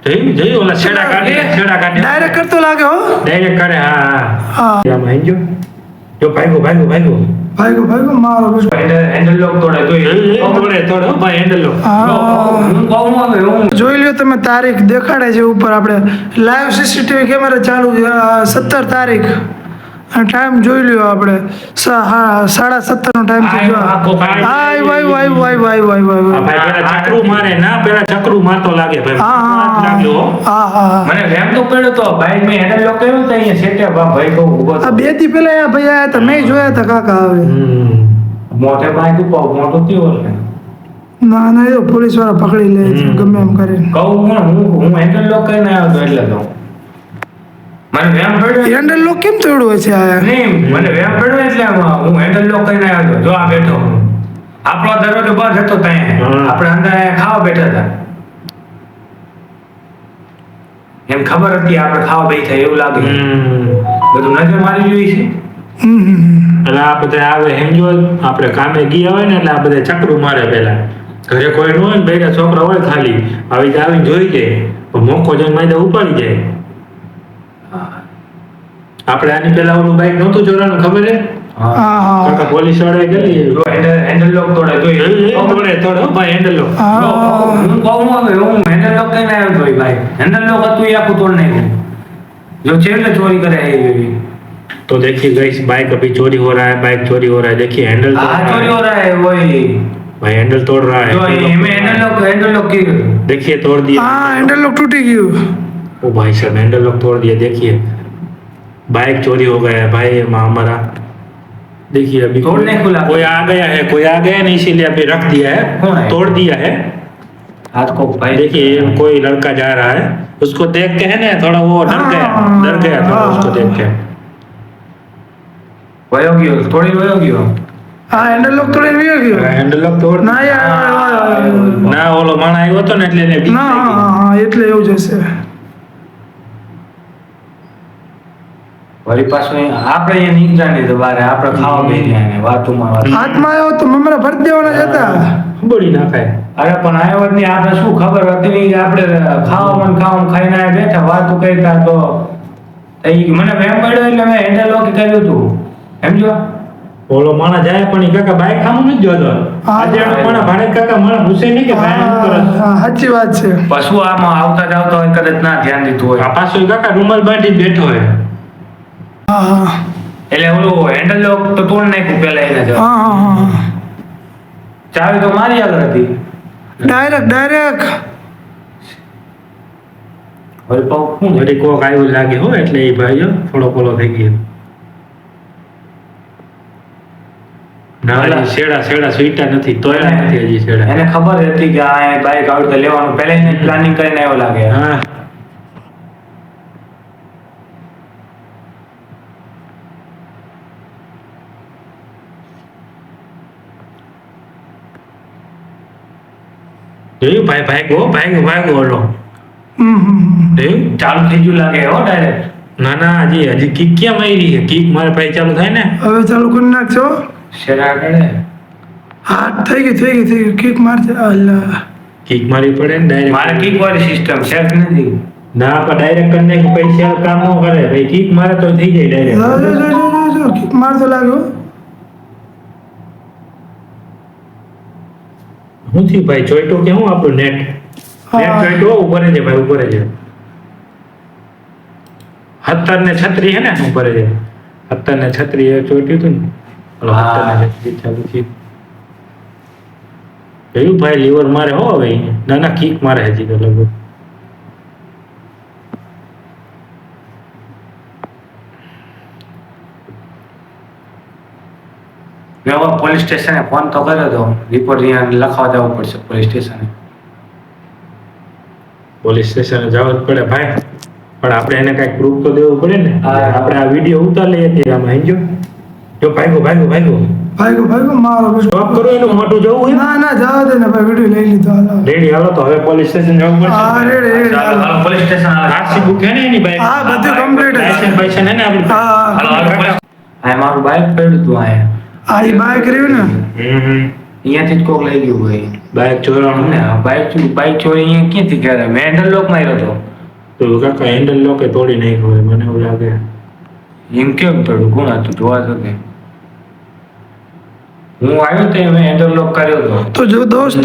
જઈ ઓલા છેડા કાઢે ડાયરેક્ટ કરતો લાગે હો. ડાયરેક્ટ કરે. હા આમાં હેંજો જો ભાગો મારો બેટો. હેન્ડલ લોક તોડે તોડે ભાઈ હેન્ડલ લોક. જોઈ લ્યો તમે, તારીખ દેખાડે છે ઉપર. આપણે લાઈવ સીસીટીવી કેમેરા ચાલુ છે. 17 તારીખ ટાઈમ જોઈ લ્યો. આપણે 7:30 નો ટાઈમ થઈ ગયો. ચક્રું મારે ના, પેલા ચક્રું મારતો લાગે ભાઈ. મને રેમ તો પડ્યો તો બાઈક મે હેન્ડલ લોક કર્યો તો અહીંયા સેટે ભાઈ કહું ઉભો. આ 2 દી પહેલા આ ભાઈ આયા હતા, મેં જોયા હતા કાકા. આવે મોટે બાઈક ઉપર મોટો થયો ને. ના એ તો પોલીસ વાળા પકડી લે છે ગમે એમ કરીને. કહું હું હેન્ડલ લોક કરીને આવ્યો તો એટલે તો મને વેમ પડ્યો. હેન્ડલ લોક કેમ તોડ્યો છે આ? નહીં, મને વેમ પડ્યો એટલે હું હેન્ડલ લોક કરીને આવ્યો. જો આ બેઠો આપણો દરવાજો બંધ હતો ત્યાં આપણે અંદર ખાવા બેઠા હતા. એમ ખબર હતી આપણે ખાવા બેઠા એવું લાગે. બધું નજર મારી જોઈ છે. એટલે આ બધા આવે હેંજો આપણે કામે ગયા હોય ને એટલે આ બધા ચક્રું મારે. પેલા ઘરે કોઈ ન હોય ને, બેટા છોકરા હોય ખાલી આવીને જોઈ જાય, મોકો જઈને માયદા ઉપાડી જાય. આપણે આની પેલા ઓલું બાઈક નહોતું ચોરાનું, ખબર છે? કાકા પોલીસ વાળાએ ગયેલી હેન્ડલ લોક તોડે તોડે ભાઈ હેન્ડલ લોક. હું કહું હું હેન્ડલ લોક કરીને આવ્યો તો ભાઈ. હેન્ડલ લોક હતું એ આખું તોડ નાખ્યું. जो चेन चोरी करे है ये भी तो देखिए गाइस, बाइक अभी चोरी हो रहा है, बाइक चोरी हो रहा है. देखिए हैंडल चोरी हो रहा है, वही भाई हैंडल तोड़ रहा है. जो में हैंडल लॉक की देखिए तोड़ दिया. हाँ हैंडल लॉक टूटी गई. ओ भाई साहब हैंडल लॉक तोड़ दिया. देखिए बाइक चोरी हो गया है भाई हमारा. देखिए अभी कोई आ गया है ना, इसीलिए अभी रख दिया है, तोड़ दिया है हाथ को भाई. देखिए कोई लड़का जा रहा है, उसको देख के है ना थोड़ा वो डर गया थोड़ा उसको देख के. वयो गयो थोड़ी वयो गयो. हाँ हैंडल लॉक तोड़ी गयो. हैंडल लॉक तोड़ ના યાર ના ઓલો માણા આવ્યો તો ને એટલે એને ના હા એટલે એવું જ હશે. વળી પાછું આપણે અહીંયા નીકળ્યા નહીં તો બારે આપણે ખાવા બેઠા ને વાતોમાં હાથમાં આવ્યો તો મમરા ભરી દેવાના જ હતા. બળી નાખાય. અરે પણ આવ્યો જ નહીં, આપણે શું ખબર હતી નહીં કે આપણે ખાવામાં ખાઈને બેઠા વાતો કરતા તો મને વેમ પડ્યો એટલે મેં હેન્ડલ લોક કર્યું હતું. સમજો ઓલો માણા જાય પણ ઈ કાકા બાઈક ખામું નથી જોતો. આજે માણા ભાડે કાકા માણા પૂછે નહીં કે ભાઈ શું કરે. સાચી વાત છે. પશુ આમાં આવતા જાવતા હોય કદાચ ના ધ્યાન દીધું હોય. આ પાછો ઈ કાકા રૂમાલ બાંધી બેઠો હોય. હા એટલે ઓલું હેન્ડલ લોક તો તોડ નાખ્યું પેલા એને જ. હા ચાવી તો મારી આગળ હતી ડાયરેક્ટ વળી કોક આવ્યું લાગે હો એટલે એ ભાઈઓ થોડો પોલો થઈ ગયો. ના શેડા સુઈટા નથી, તોયલા નથી હજી શેડા. એને ખબર હતી કે આ બાઈક આવડે તો લેવાનું, પહેલા એને પ્લાનિંગ કરીને આવ્યો લાગે. હા જોયું ભાઈ ઓલો જોયું ચાલુ થઈ ગયું લાગે હો ડાયરેક્ટ. ના હજી કિક ક્યાં મારી છે? કિક મારે ભાઈ ચાલુ થાય ને હવે ચાલુ કરી નાખજો. શેરા કરે હા થઈ ગઈ કિક મારજે. અલ્લા કિક મારી પડે ને ડાયરેક્ટ. મારે કિક વાળી સિસ્ટમ સેફ નથી. ના પણ ડાયરેક્ટ કરીને કે પૈસા કામ ન કરે ભાઈ. કિક મારે તો થઈ જાય ડાયરેક્ટ. જો કિક મારતો લાગ્યો. હું થયું ભાઈ ચોઈટો કે હું આપણું નેટ ચોઈટો ઉપર છે ભાઈ, ઉપર છે 17 ને 36 હે ને ઉપર છે 17 ને 36 એ ચોઈટ્યું હતું ને. 17 ને 36 ચાલુ છે. જોયું ભાઈ લીવર મારે હો હવે. ના કિક મારે હજી તો લગભગ. પોલીસ સ્ટેશને ફોન તો કર્યો તો, રિપોર્ટ અહીંયા લખવા જવું પડશે પોલીસ સ્ટેશને જવું જ પડે ભાઈ. પણ આપણે એને કઈક પ્રૂફ તો દેવું પડે ને. આપણે આ વિડીયો ઉતાર લઈએ છીએ આમાં હેંજો. જો ભાગો મારો સ્ટોપ કરો, એનું મોટું જવું હોય. ના જવા દે ને ભાઈ, વિડિયો લઈ લીધો. રેડી હાલો તો હવે પોલીસ સ્ટેશન જવું પડશે. હા રેડી હાલો પોલીસ સ્ટેશન. આરસી બુક હે ને એની બાઈક? હા બધું કમ્પ્લીટ છે. લાયસન્સ હે ને આપણી? હા મારું બાઈક પડ્યું હતું. આ બાઈક રહ્યું ને અહીંયાથી જ કોક લઈ ગયું ભાઈ. બાઇક ચોરાણું ને બાઈક ચોરી અહીંયા ક્યાંથી કરે? મેં હેન્ડલ લોક માર્યો હતો. તો કાકા હેન્ડલ લોકે તોડી નાખ્યો હોય મને એવું લાગે. એમ કેમ પડ્યું? કોણ હતું જોવા તો કે હું આવ્યો તો મેં હેન્ડલ લોક કર્યો હતો. તો જો દોસ્તો